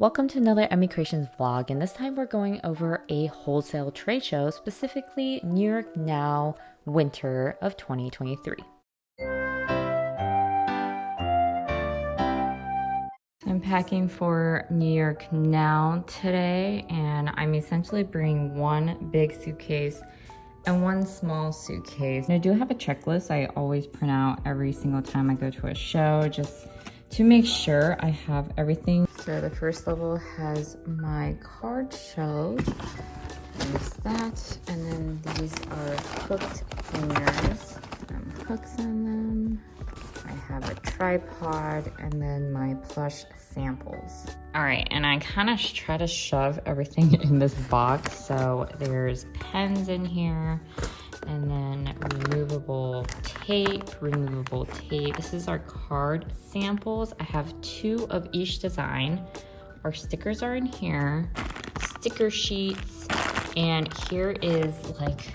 Welcome to another Emii Creations vlog, and this time we're going over a wholesale trade show, specifically New York Now Winter of 2023. I'm packing for New York Now today, and I'm essentially bringing one big suitcase and one small suitcase. And I do have a checklist I always print out every single time I go to a show, just to make sure I have everything. So the first level has my card shelves. There's that, and then these are hooked hangers. Hooks on them. I have a tripod, and then my plush samples. All right, and I kind of try to shove everything in this box. So there's pens in here, and then removable tape. This is our card samples. I have 2 of each design. Our stickers are in here, sticker sheets, and here is like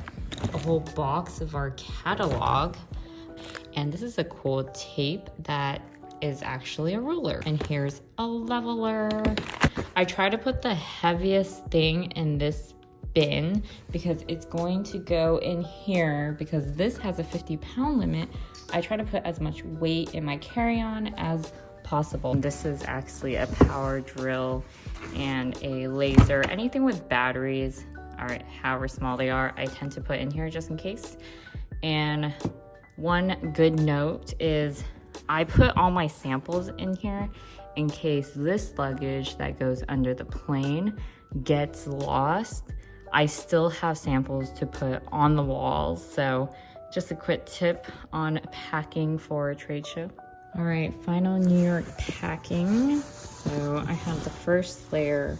a whole box of our catalog. And this is a cool tape that is actually a ruler. And here's a leveler. I try to put the heaviest thing in this bin because it's going to go in here, because this has a 50-pound limit. I try to put as much weight in my carry-on as possible. This is actually a power drill and a laser. Anything with batteries, all right, however small they are, I tend to put in here just in case. And one good note is I put all my samples in here in case this luggage that goes under the plane gets lost. I still have samples to put on the walls. So just a quick tip on packing for a trade show. All right, final New York packing. So I have the first layer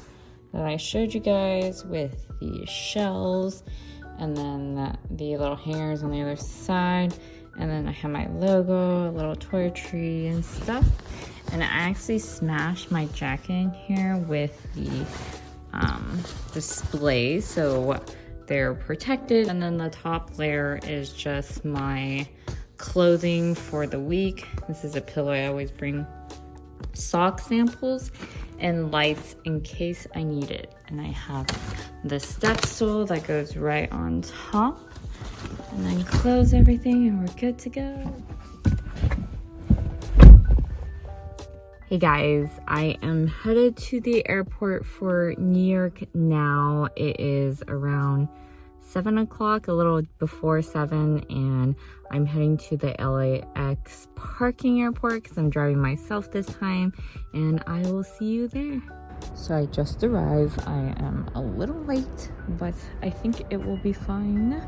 that I showed you guys with the shells, and then the little hangers on the other side. And then I have my logo, a little toiletry and stuff. And I actually smashed my jacket in here with the display, so they're protected. And then the top layer is just my clothing for the week. This is a pillow I always bring, sock samples, and lights in case I need it. And I have the step stool that goes right on top. And then close everything and we're good to go. Hey guys, I am headed to the airport for New York Now. It is around 7 o'clock, a little before 7, and I'm heading to the LAX parking airport because I'm driving myself this time, and I will see you there. So I just arrived. I am a little late, but I think it will be fine.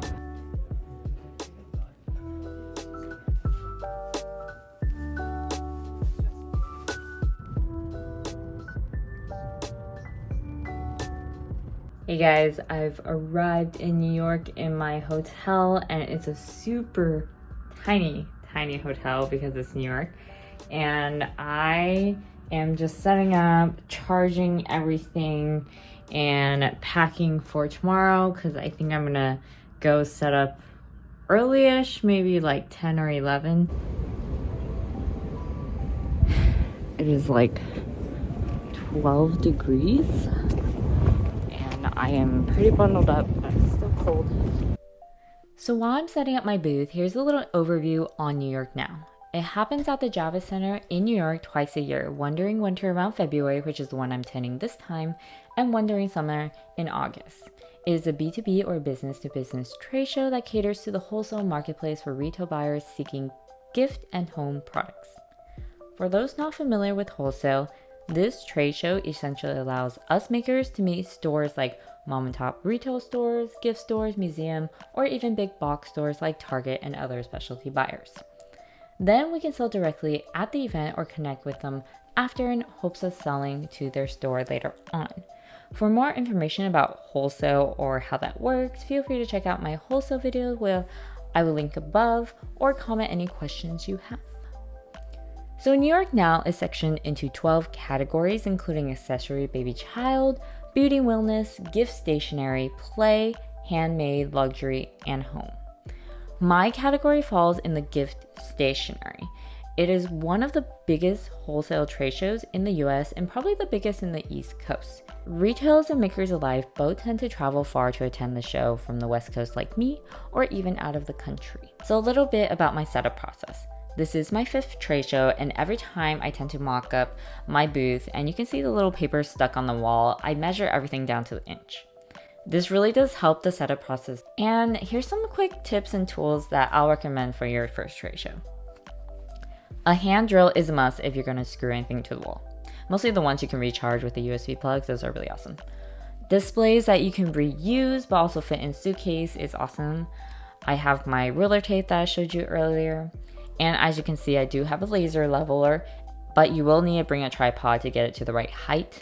Hey guys, I've arrived in New York in my hotel, and it's a super tiny hotel because it's New York. And I am just setting up, charging everything, and packing for tomorrow because I think I'm gonna go set up early-ish, maybe like 10 or 11. It is like 12 degrees. I am pretty bundled up, but it's still cold. So while I'm setting up my booth, here's a little overview on New York Now. It happens at the Javits Center in New York twice a year, one during winter around February, which is the one I'm attending this time, and one during summer in August. It is a B2B or business-to-business trade show that caters to the wholesale marketplace for retail buyers seeking gift and home products. For those not familiar with wholesale, this trade show essentially allows us makers to meet stores like mom and pop retail stores, gift stores, museum, or even big box stores like Target and other specialty buyers. Then we can sell directly at the event or connect with them after in hopes of selling to their store later on. For more information about wholesale or how that works, feel free to check out my wholesale video, where I will link above, or comment any questions you have. So New York Now is sectioned into 12 categories, including accessory, baby child, beauty wellness, gift stationery, play, handmade, luxury, and home. My category falls in the gift stationery, It is one of the biggest wholesale trade shows in the US and probably the biggest in the East Coast. Retailers and makers alike both tend to travel far to attend the show from the West Coast like me, or even out of the country. So a little bit about my setup process. This is my 5th trade show, and every time I tend to mock up my booth, and you can see the little paper stuck on the wall, I measure everything down to the inch. This really does help the setup process. And here's some quick tips and tools that I'll recommend for your first trade show. A hand drill is a must if you're going to screw anything to the wall. Mostly the ones you can recharge with the USB plugs, those are really awesome. Displays that you can reuse but also fit in suitcase is awesome. I have my ruler tape that I showed you earlier. And as you can see, I do have a laser leveler, but you will need to bring a tripod to get it to the right height.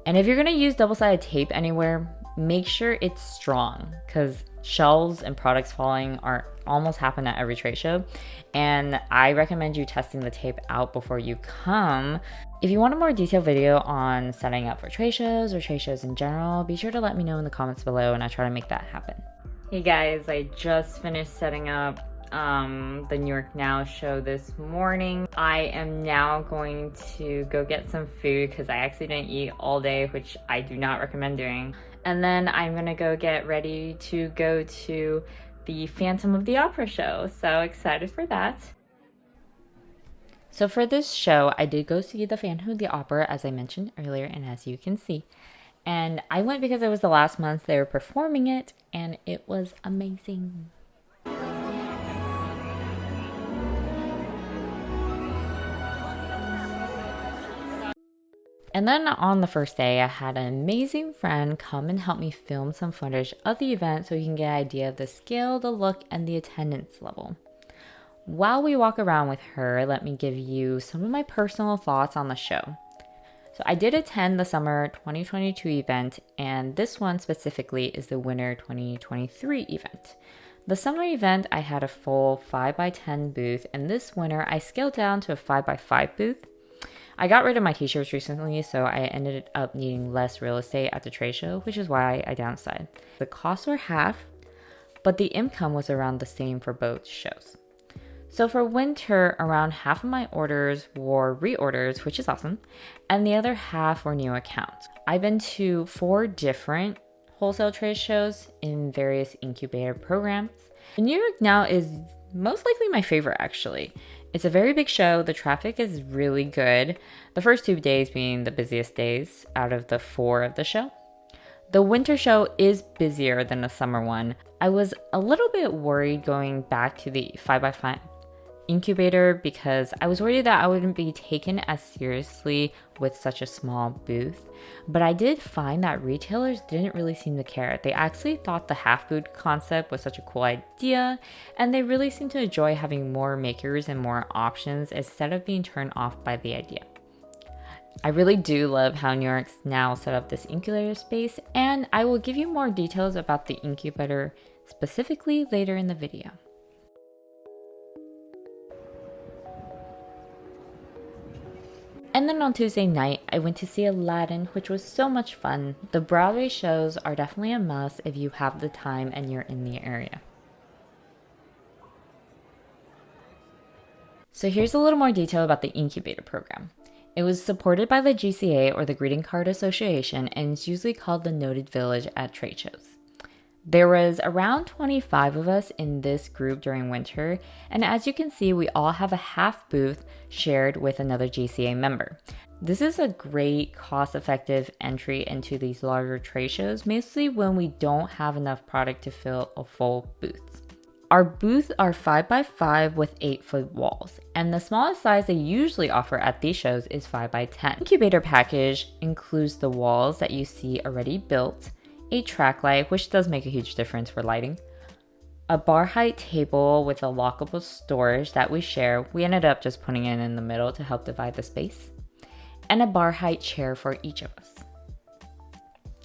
And if you're going to use double-sided tape anywhere, make sure it's strong, because shelves and products falling almost happen at every trade show, and I recommend you testing the tape out before you come. If you want a more detailed video on setting up for trade shows or trade shows in general, be sure to let me know in the comments below and I'll try to make that happen. Hey guys, I just finished setting up the New York Now show this morning. I am now going to go get some food because I actually didn't eat all day, which I do not recommend doing. And then I'm gonna go get ready to go to the Phantom of the Opera show. So excited for that. So for this show, I did go see the Phantom of the Opera, as I mentioned earlier, and as you can see. And I went because it was the last month they were performing it, and it was amazing. And then on the first day, I had an amazing friend come and help me film some footage of the event so you can get an idea of the scale, the look, and the attendance level. While we walk around with her, let me give you some of my personal thoughts on the show. So I did attend the summer 2022 event, and this one specifically is the winter 2023 event. The summer event, I had a full 5x10 booth, and this winter I scaled down to a 5x5 booth. I got rid of my t-shirts recently, so I ended up needing less real estate at the trade show, which is why I downsized. The costs were half, but the income was around the same for both shows. So for winter, around half of my orders were reorders, which is awesome, and the other half were new accounts. I've been to 4 different wholesale trade shows in various incubator programs. The New York Now is most likely my favorite, actually. It's a very big show. The traffic is really good. The first 2 days being the busiest days out of the 4 of the show. The winter show is busier than the summer one. I was a little bit worried going back to the 5x5 incubator because I was worried that I wouldn't be taken as seriously with such a small booth. But I did find that retailers didn't really seem to care. They actually thought the half booth concept was such a cool idea, and they really seemed to enjoy having more makers and more options instead of being turned off by the idea. I really do love how New York's Now set up this incubator space, and I will give you more details about the incubator specifically later in the video. And then on Tuesday night, I went to see Aladdin, which was so much fun. The Broadway shows are definitely a must if you have the time and you're in the area. So here's a little more detail about the incubator program. It was supported by the GCA, or the Greeting Card Association, and it's usually called the Noted Village at trade shows. There was around 25 of us in this group during winter, and as you can see, we all have a half booth shared with another GCA member. This is a great cost-effective entry into these larger trade shows, mostly when we don't have enough product to fill a full booth. Our booths are 5x5 with 8-foot walls, and the smallest size they usually offer at these shows is 5x10. Incubator package includes the walls that you see already built, a track light, which does make a huge difference for lighting, a bar height table with a lockable storage that we share. We ended up just putting it in the middle to help divide the space, and a bar height chair for each of us.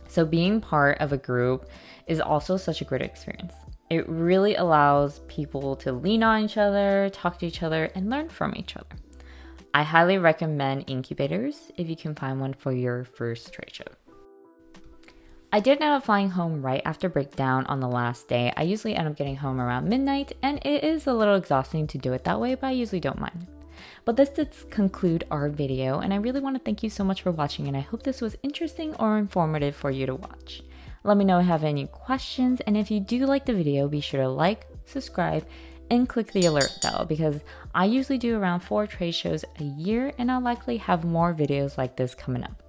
So being part of a group is also such a great experience. It really allows people to lean on each other, talk to each other, and learn from each other. I highly recommend incubators if you can find one for your first trade show. I did end up flying home right after breakdown on the last day. I usually end up getting home around midnight, and it is a little exhausting to do it that way, but I usually don't mind. But this did conclude our video, and I really want to thank you so much for watching, and I hope this was interesting or informative for you to watch. Let me know if you have any questions, and if you do like the video, be sure to like, subscribe, and click the alert bell, because I usually do around 4 trade shows a year, and I'll likely have more videos like this coming up.